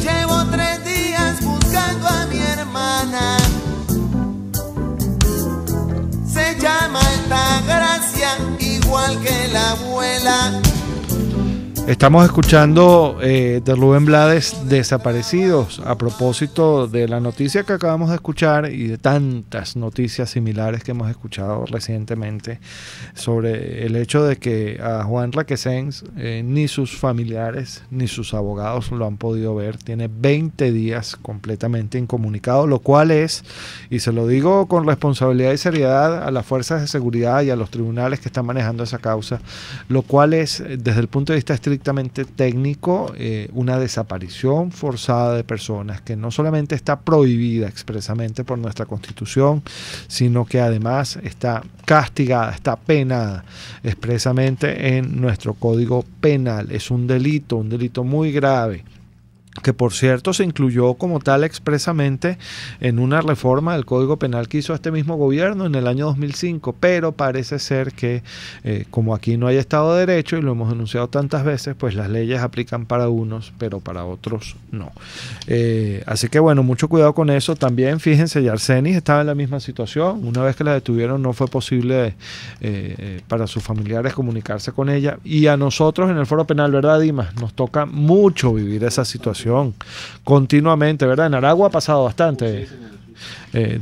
N: Llevo 3 días buscando a mi hermana. Se llama Altagracia, igual que la abuela.
D: Estamos escuchando de Rubén Blades, Desaparecidos, a propósito de la noticia que acabamos de escuchar y de tantas noticias similares que hemos escuchado recientemente sobre el hecho de que a Juan Requesens ni sus familiares ni sus abogados lo han podido ver. Tiene 20 días completamente incomunicado, lo cual es, y se lo digo con responsabilidad y seriedad a las fuerzas de seguridad y a los tribunales que están manejando esa causa, lo cual es, desde el punto de vista estrictamente técnico, una desaparición forzada de personas que no solamente está prohibida expresamente por nuestra Constitución, sino que además está castigada, está penada expresamente en nuestro Código Penal. Es un delito muy grave, que por cierto se incluyó como tal expresamente en una reforma del Código Penal que hizo este mismo gobierno en el año 2005, pero parece ser que como aquí no hay Estado de Derecho, y lo hemos denunciado tantas veces, pues las leyes aplican para unos, pero para otros no. Así que bueno, mucho cuidado con eso. También fíjense, Yarsenis estaba en la misma situación. Una vez que la detuvieron no fue posible para sus familiares comunicarse con ella, y a nosotros en el Foro Penal, ¿verdad, Dimas? Nos toca mucho vivir esa situación continuamente, ¿verdad? En Aragua ha pasado bastante.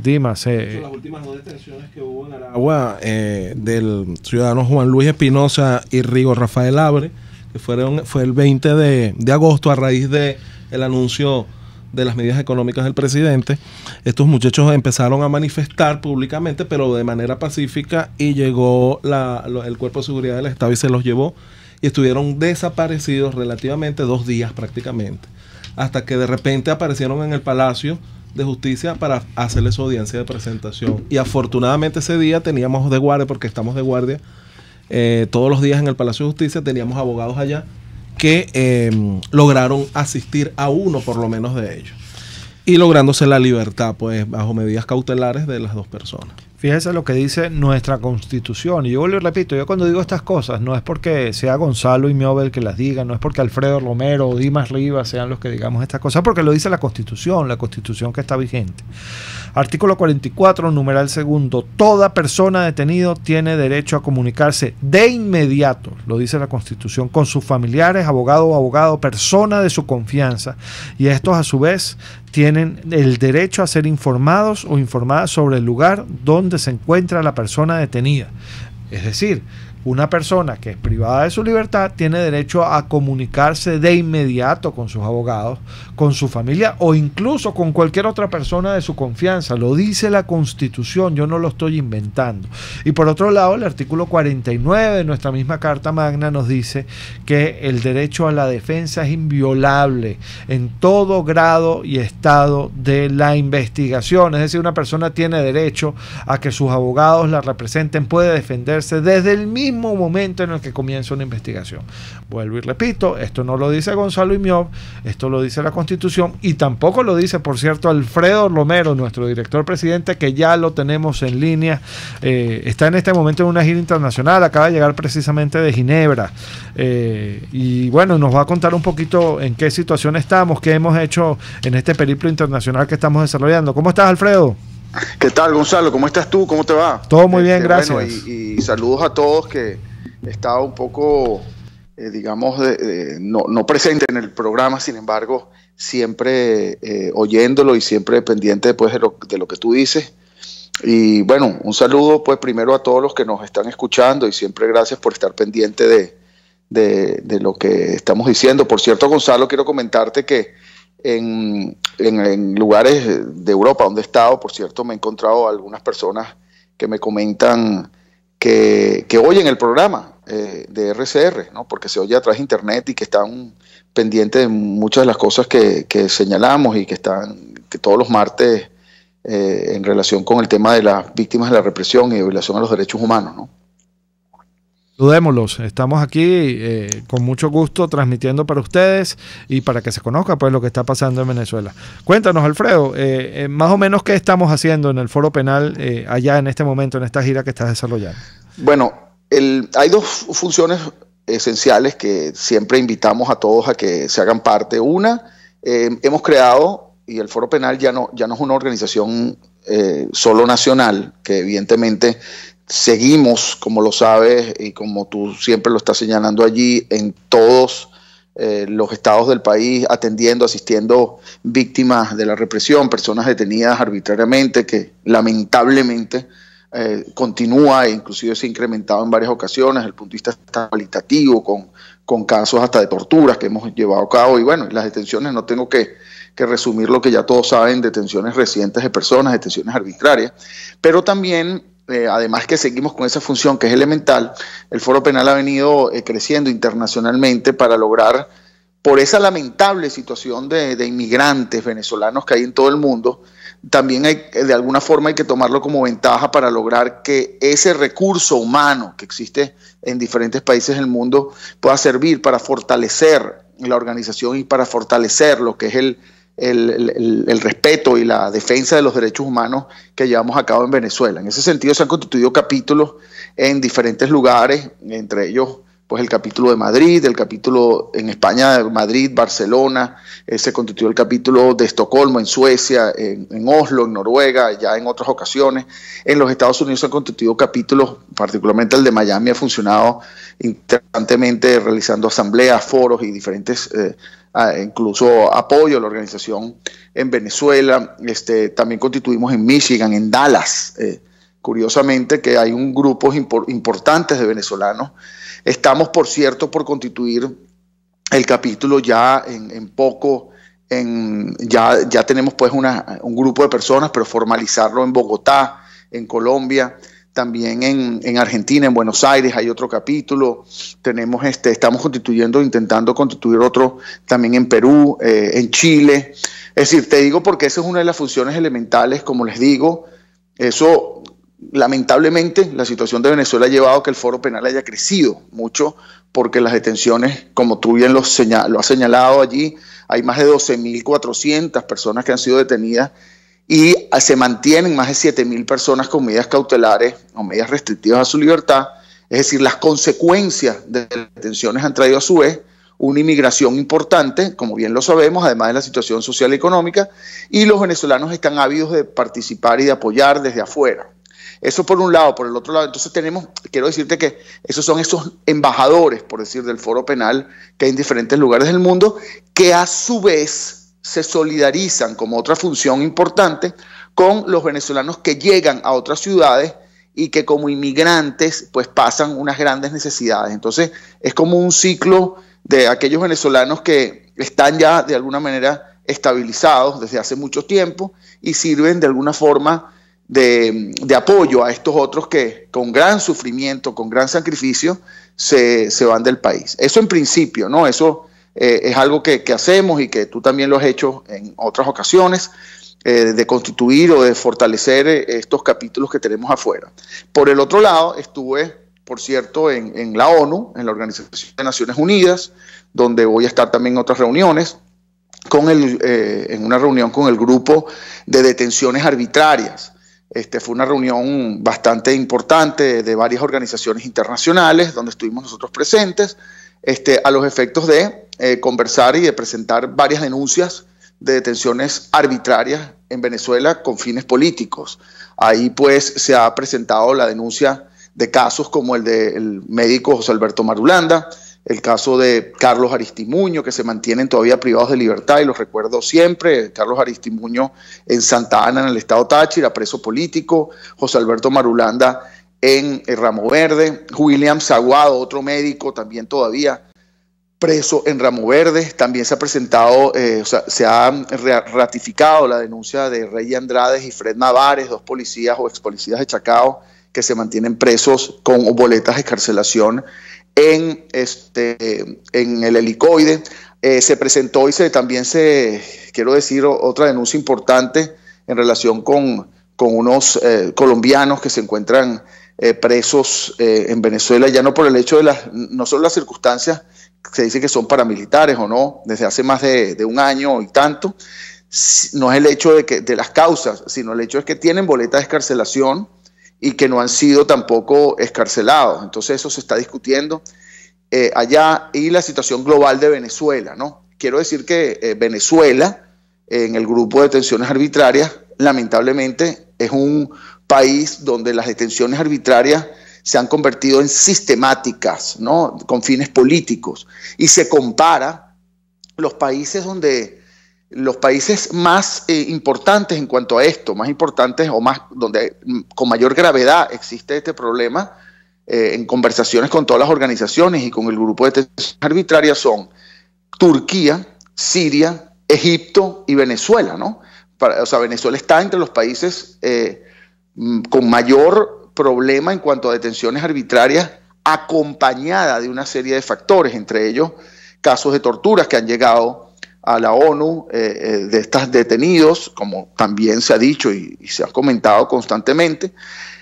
D: Dimas,
H: las últimas 2 detenciones que hubo en Aragua del ciudadano Juan Luis Espinosa y Rigo Rafael Abre, que fue el 20 de agosto a raíz de el anuncio de las medidas económicas del presidente. Estos muchachos empezaron a manifestar públicamente, pero de manera pacífica, y llegó el Cuerpo de Seguridad del Estado y se los llevó, y estuvieron desaparecidos relativamente 2 días prácticamente, hasta que de repente aparecieron en el Palacio de Justicia para hacerle su audiencia de presentación. Y afortunadamente ese día teníamos de guardia, porque estamos de guardia todos los días en el Palacio de Justicia, teníamos abogados allá que lograron asistir a uno por lo menos de ellos, y lográndose la libertad, pues bajo medidas cautelares, de las 2 personas.
D: Fíjese lo que dice nuestra Constitución. Y yo le repito, yo cuando digo estas cosas no es porque sea Gonzalo Imiobe el que las diga, no es porque Alfredo Romero o Dimas Rivas sean los que digamos estas cosas, porque lo dice la Constitución que está vigente. Artículo 44, numeral 2. Toda persona detenida tiene derecho a comunicarse de inmediato, lo dice la Constitución, con sus familiares, abogado o abogado, persona de su confianza, y estos a su vez tienen el derecho a ser informados o informadas sobre el lugar donde se encuentra la persona detenida. Es decir, una persona que es privada de su libertad tiene derecho a comunicarse de inmediato con sus abogados, con su familia o incluso con cualquier otra persona de su confianza. Lo dice la Constitución, yo no lo estoy inventando. Y por otro lado, el artículo 49 de nuestra misma Carta Magna nos dice que el derecho a la defensa es inviolable en todo grado y estado de la investigación. Es decir, una persona tiene derecho a que sus abogados la representen, puede defenderse desde el mismo momento en el que comienza una investigación. Vuelvo y repito, esto no lo dice Gonzalo Imiob, esto lo dice la Constitución, y tampoco lo dice, por cierto, Alfredo Romero, nuestro director presidente, que ya lo tenemos en línea. Está en este momento en una gira internacional, acaba de llegar precisamente de Ginebra, y bueno, nos va a contar un poquito en qué situación estamos, qué hemos hecho en este periplo internacional que estamos desarrollando. ¿Cómo estás, Alfredo?
P: ¿Qué tal, Gonzalo? ¿Cómo estás tú? ¿Cómo te va?
D: Todo muy bien, gracias.
P: Bueno, y saludos a todos que estaba un poco, digamos, no presente en el programa, sin embargo, siempre oyéndolo y siempre pendiente después de lo que tú dices. Y bueno, un saludo pues primero a todos los que nos están escuchando y siempre gracias por estar pendiente de lo que estamos diciendo. Por cierto, Gonzalo, quiero comentarte que en lugares de Europa donde he estado, por cierto, me he encontrado algunas personas que me comentan que oyen el programa de RCR, ¿no? Porque se oye a través de internet y que están pendientes de muchas de las cosas que señalamos y que todos los martes en relación con el tema de las víctimas de la represión y de violación a los derechos humanos, ¿no?
D: Saludémoslos, estamos aquí con mucho gusto transmitiendo para ustedes y para que se conozca pues lo que está pasando en Venezuela. Cuéntanos, Alfredo, más o menos qué estamos haciendo en el Foro Penal allá en este momento, en esta gira que estás desarrollando.
P: Bueno, hay dos funciones esenciales que siempre invitamos a todos a que se hagan parte. Una, hemos creado, y el Foro Penal ya no es una organización solo nacional, que evidentemente seguimos, como lo sabes y como tú siempre lo estás señalando allí, en todos los estados del país, atendiendo, asistiendo víctimas de la represión, personas detenidas arbitrariamente, que lamentablemente continúa e inclusive se ha incrementado en varias ocasiones desde el punto de vista cualitativo, con casos hasta de torturas que hemos llevado a cabo. Y bueno, las detenciones, no tengo que resumir lo que ya todos saben, detenciones recientes de personas, detenciones arbitrarias, pero también además que seguimos con esa función que es elemental, el Foro Penal ha venido creciendo internacionalmente para lograr, por esa lamentable situación de inmigrantes venezolanos que hay en todo el mundo, también de alguna forma hay que tomarlo como ventaja para lograr que ese recurso humano que existe en diferentes países del mundo pueda servir para fortalecer la organización y para fortalecer lo que es el respeto y la defensa de los derechos humanos que llevamos a cabo en Venezuela. En ese sentido se han constituido capítulos en diferentes lugares, entre ellos pues el capítulo de Madrid, el capítulo en España de Madrid, Barcelona, se constituyó el capítulo de Estocolmo en Suecia, en Oslo, en Noruega, ya en otras ocasiones. En los Estados Unidos se han constituido capítulos, particularmente el de Miami ha funcionado interesantemente realizando asambleas, foros y diferentes incluso apoyo a la organización en Venezuela. También constituimos en Michigan, en Dallas, curiosamente, que hay un grupo importantes de venezolanos. Estamos, por cierto, por constituir el capítulo ya en poco, ya tenemos pues un grupo de personas, pero formalizarlo en Bogotá, en Colombia, también en Argentina, en Buenos Aires hay otro capítulo. Tenemos estamos intentando constituir otro también en Perú, en Chile. Es decir, te digo porque esa es una de las funciones elementales, como les digo. Eso, lamentablemente, la situación de Venezuela ha llevado a que el Foro Penal haya crecido mucho, porque las detenciones, como tú bien lo has señalado allí, hay más de 12.400 personas que han sido detenidas y se mantienen más de 7.000 personas con medidas cautelares o medidas restrictivas a su libertad. Es decir, las consecuencias de las detenciones han traído a su vez una inmigración importante, como bien lo sabemos, además de la situación social y económica, y los venezolanos están ávidos de participar y de apoyar desde afuera. Eso por un lado. Por el otro lado, entonces quiero decirte que esos son esos embajadores, por decir, del Foro Penal que hay en diferentes lugares del mundo, que a su vez se solidarizan como otra función importante con los venezolanos que llegan a otras ciudades y que como inmigrantes pues pasan unas grandes necesidades. Entonces es como un ciclo de aquellos venezolanos que están ya de alguna manera estabilizados desde hace mucho tiempo y sirven de alguna forma de apoyo a estos otros que con gran sufrimiento, con gran sacrificio se van del país. Eso en principio, ¿no? Eso es algo que hacemos y que tú también lo has hecho en otras ocasiones, de constituir o de fortalecer estos capítulos que tenemos afuera. Por el otro lado, estuve, por cierto, en la ONU, en la Organización de Naciones Unidas, donde voy a estar también en otras reuniones, en una reunión con el grupo de detenciones arbitrarias. Fue una reunión bastante importante de varias organizaciones internacionales, donde estuvimos nosotros presentes, a los efectos de conversar y de presentar varias denuncias de detenciones arbitrarias en Venezuela con fines políticos. Ahí pues se ha presentado la denuncia de casos como el del médico José Alberto Marulanda, el caso de Carlos Aristimuño, que se mantienen todavía privados de libertad, y los recuerdo siempre. Carlos Aristimuño en Santa Ana, en el estado Táchira, preso político. José Alberto Marulanda en Ramo Verde. William Zaguado, otro médico, también todavía preso en Ramo Verde. También se ha presentado, se ha ratificado la denuncia de Rey Andrades y Fred Navares, dos policías o expolicías de Chacao, que se mantienen presos con boletas de excarcelación en el helicoide. Se presentó y también quiero decir, otra denuncia importante en relación con unos colombianos que se encuentran presos en Venezuela, ya no por el hecho de no solo las circunstancias, se dice que son paramilitares o no, desde hace más de un año y tanto, no es el hecho de las causas, sino el hecho es que tienen boletas de excarcelación y que no han sido tampoco excarcelados. Entonces eso se está discutiendo allá, y la situación global de Venezuela, ¿no? Quiero decir que Venezuela, en el grupo de detenciones arbitrarias, lamentablemente es un país donde las detenciones arbitrarias se han convertido en sistemáticas, ¿no? Con fines políticos, y se compara los países más importantes en cuanto a esto, más importantes o más donde con mayor gravedad existe este problema, en conversaciones con todas las organizaciones y con el grupo de detenciones arbitrarias, son Turquía, Siria, Egipto y Venezuela, ¿no? Venezuela está entre los países con mayor problema en cuanto a detenciones arbitrarias, acompañada de una serie de factores, entre ellos casos de torturas que han llegado a la ONU de estos detenidos, como también se ha dicho y se ha comentado constantemente.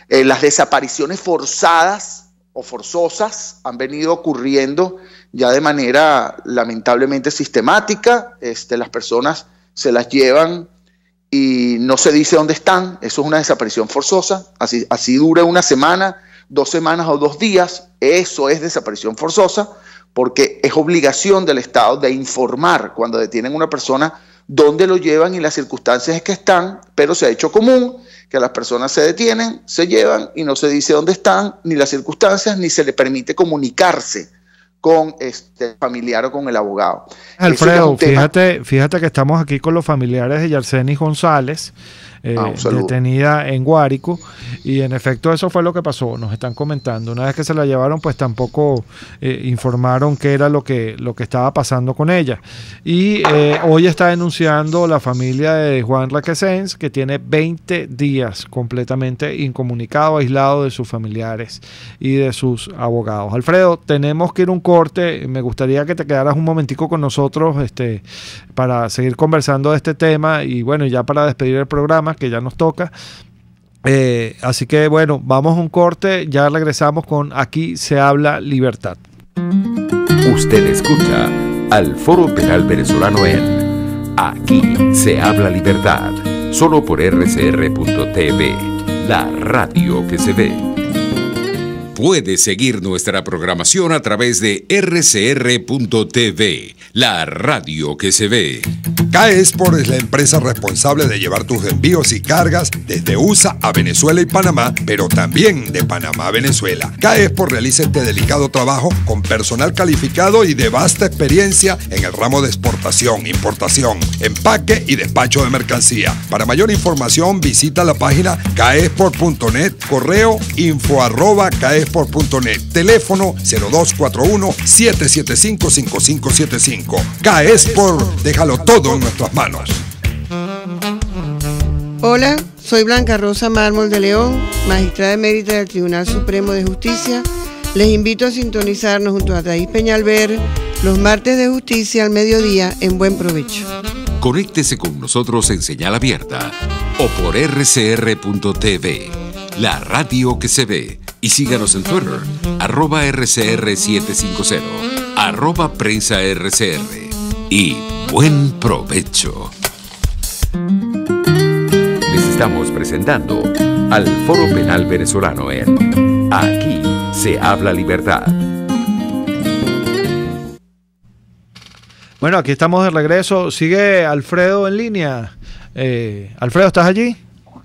P: Las desapariciones forzadas o forzosas han venido ocurriendo ya de manera lamentablemente sistemática. Las personas se las llevan y no se dice dónde están. Eso es una desaparición forzosa, así dura una semana, 2 semanas o 2 días, eso es desaparición forzosa, porque es obligación del Estado de informar cuando detienen a una persona dónde lo llevan y las circunstancias en que están, pero se ha hecho común que las personas se detienen, se llevan y no se dice dónde están, ni las circunstancias, ni se le permite comunicarse con familiar o con el abogado.
D: Alfredo, fíjate que estamos aquí con los familiares de Yarcenis González, detenida en Guárico, y en efecto eso fue lo que pasó. Nos están comentando, una vez que se la llevaron, pues tampoco informaron qué era lo que estaba pasando con ella, y hoy está denunciando la familia de Juan Requesens, que tiene 20 días completamente incomunicado, aislado de sus familiares y de sus abogados. Alfredo, tenemos que ir a un corte. Me gustaría que te quedaras un momentico con nosotros para seguir conversando de este tema, y bueno, ya para despedir el programa, que ya nos toca. Así que bueno, vamos a un corte, ya regresamos con Aquí se habla libertad.
B: Usted escucha al Foro Penal Venezolano en Aquí se habla libertad, solo por rcr.tv, la radio que se ve. Puede seguir nuestra programación a través de rcr.tv, la radio que se ve.
F: CAESPOR es la empresa responsable de llevar tus envíos y cargas desde USA a Venezuela y Panamá, pero también de Panamá a Venezuela. CAESPOR realiza este delicado trabajo con personal calificado y de vasta experiencia en el ramo de exportación, importación, empaque y despacho de mercancía. Para mayor información visita la página caespor.net, correo info@caespor.net, teléfono 0241-775-5575. CAESPOR, déjalo todo en nuestras manos.
Q: Hola, soy Blanca Rosa Mármol de León, magistrada emérita del Tribunal Supremo de Justicia. Les invito a sintonizarnos junto a Thais Peñalver los martes de justicia al mediodía en Buen Provecho.
B: Conéctese con nosotros en señal abierta o por rcr.tv, la radio que se ve. Y síganos en Twitter, @RCR750, @PrensaRCR. Y buen provecho. Les estamos presentando al Foro Penal Venezolano en Aquí se habla libertad.
D: Bueno, aquí estamos de regreso. Sigue Alfredo en línea. Alfredo, ¿estás allí?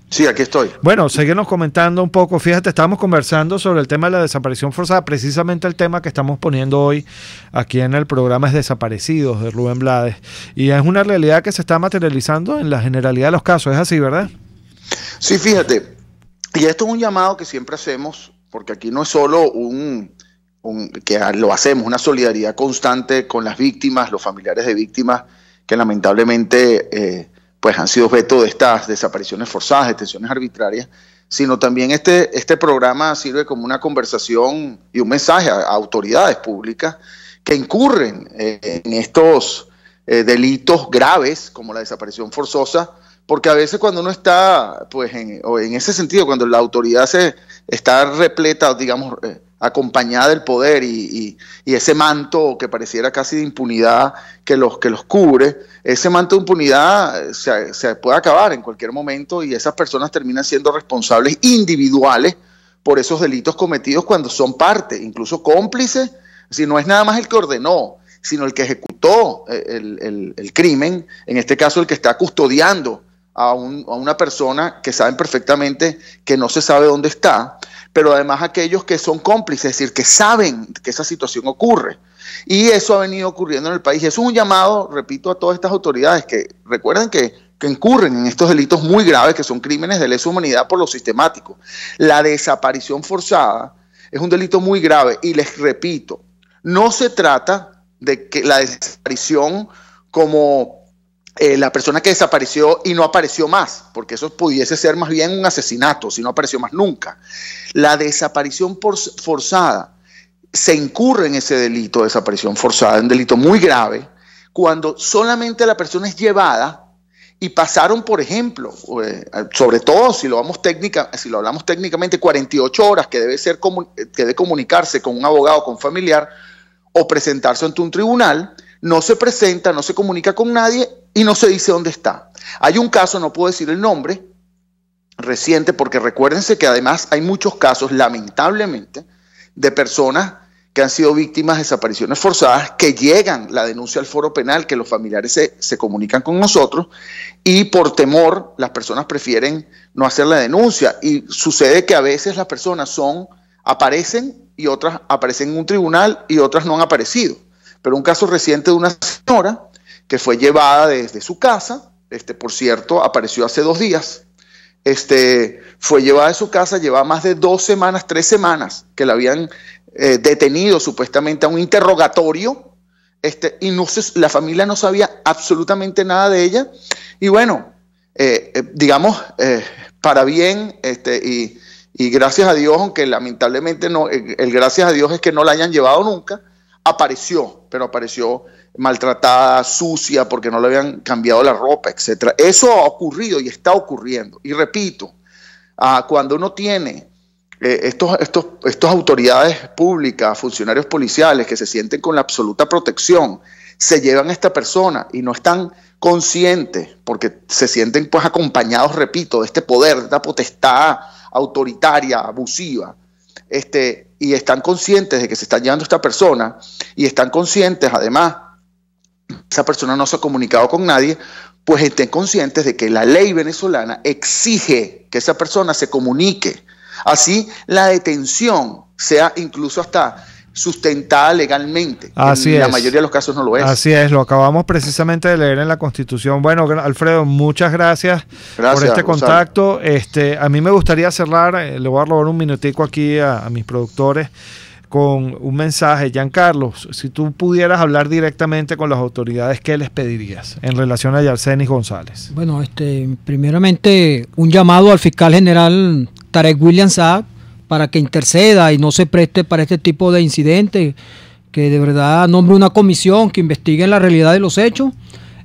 P: Sí, aquí estoy.
D: Bueno, síguenos comentando un poco. Fíjate, estábamos conversando sobre el tema de la desaparición forzada. Precisamente el tema que estamos poniendo hoy aquí en el programa es Desaparecidos, de Rubén Blades. Y es una realidad que se está materializando en la generalidad de los casos. ¿Es así, verdad?
P: Sí, fíjate. Y esto es un llamado que siempre hacemos, porque aquí no es solo que lo hacemos, una solidaridad constante con las víctimas, los familiares de víctimas que lamentablemente pues han sido objeto de estas desapariciones forzadas, detenciones arbitrarias, sino también este programa sirve como una conversación y un mensaje a autoridades públicas que incurren en estos delitos graves como la desaparición forzosa, porque a veces cuando uno está, pues en ese sentido, cuando la autoridad está repleta, digamos, acompañada del poder y ese manto que pareciera casi de impunidad que los cubre, ese manto de impunidad se puede acabar en cualquier momento y esas personas terminan siendo responsables individuales por esos delitos cometidos cuando son parte, incluso cómplices, si no es nada más el que ordenó, sino el que ejecutó el crimen, en este caso el que está custodiando a una persona que saben perfectamente que no se sabe dónde está, pero además aquellos que son cómplices, es decir, que saben que esa situación ocurre. Y eso ha venido ocurriendo en el país. Eso es un llamado, repito, a todas estas autoridades que recuerden que incurren en estos delitos muy graves, que son crímenes de lesa humanidad por lo sistemático. La desaparición forzada es un delito muy grave y les repito, no se trata de que la desaparición como la persona que desapareció y no apareció más, porque eso pudiese ser más bien un asesinato, si no apareció más nunca. La desaparición forzada, se incurre en ese delito de desaparición forzada, un delito muy grave, cuando solamente la persona es llevada y pasaron, por ejemplo, sobre todo si lo hablamos técnicamente, 48 horas que debe comunicarse con un abogado, con un familiar, o presentarse ante un tribunal, no se presenta, no se comunica con nadie y no se dice dónde está. Hay un caso, no puedo decir el nombre, reciente, porque recuérdense que además hay muchos casos, lamentablemente, de personas que han sido víctimas de desapariciones forzadas, que llegan la denuncia al foro penal, que los familiares se comunican con nosotros y por temor las personas prefieren no hacer la denuncia y sucede que a veces las personas aparecen y otras aparecen en un tribunal y otras no han aparecido. Pero un caso reciente de una señora que fue llevada desde su casa, por cierto, apareció hace 2 días, fue llevada de su casa, llevaba más de 2 semanas, 3 semanas, que la habían detenido supuestamente a un interrogatorio, y la familia no sabía absolutamente nada de ella, y bueno, digamos, para bien, y gracias a Dios, aunque lamentablemente no, el gracias a Dios es que no la hayan llevado nunca, apareció maltratada, sucia, porque no le habían cambiado la ropa, etc. Eso ha ocurrido y está ocurriendo. Y repito, cuando uno tiene estas autoridades públicas, funcionarios policiales que se sienten con la absoluta protección, se llevan a esta persona y no están conscientes, porque se sienten pues acompañados, repito, de este poder, de esta potestad autoritaria, abusiva, y están conscientes de que se está llevando esta persona y están conscientes además esa persona no se ha comunicado con nadie, pues estén conscientes de que la ley venezolana exige que esa persona se comunique. Así la detención sea incluso hasta sustentada legalmente.
D: Así
P: en la
D: es.
P: mayoría de los casos no lo es.
D: Así es, lo acabamos precisamente de leer en la Constitución. Bueno, Alfredo, muchas gracias por este contacto. A mí me gustaría cerrar, le voy a robar un minutico aquí a mis productores con un mensaje. Giancarlo, si tú pudieras hablar directamente con las autoridades, ¿qué les pedirías en relación a Yarcenis González?
G: Bueno, primeramente un llamado al fiscal general Tarek William Saab para que interceda y no se preste para este tipo de incidentes, que de verdad nombre una comisión que investigue la realidad de los hechos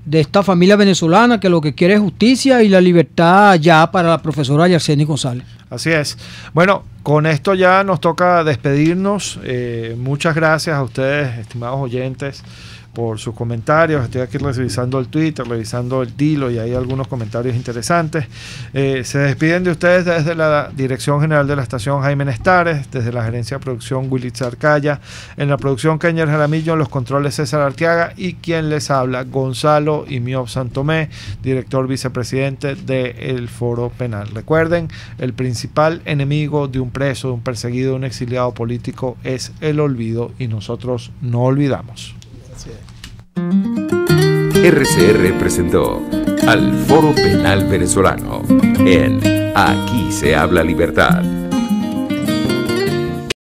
G: de esta familia venezolana que lo que quiere es justicia y la libertad ya para la profesora Yarcenis González.
D: Así es. Bueno, con esto ya nos toca despedirnos. Muchas gracias a ustedes, estimados oyentes, por sus comentarios. Estoy aquí revisando el Twitter, revisando el Dilo y hay algunos comentarios interesantes. Se despiden de ustedes desde la Dirección General de la Estación Jaime Nestares, desde la Gerencia de Producción Willy Zarcaya, en la producción Keñer Jaramillo, en los controles César Arteaga y quien les habla, Gonzalo Imiob Santomé, director vicepresidente del Foro Penal. Recuerden, el principal enemigo de un preso, de un perseguido, de un exiliado político es el olvido y nosotros no olvidamos.
B: RCR presentó al Foro Penal Venezolano en Aquí se habla libertad.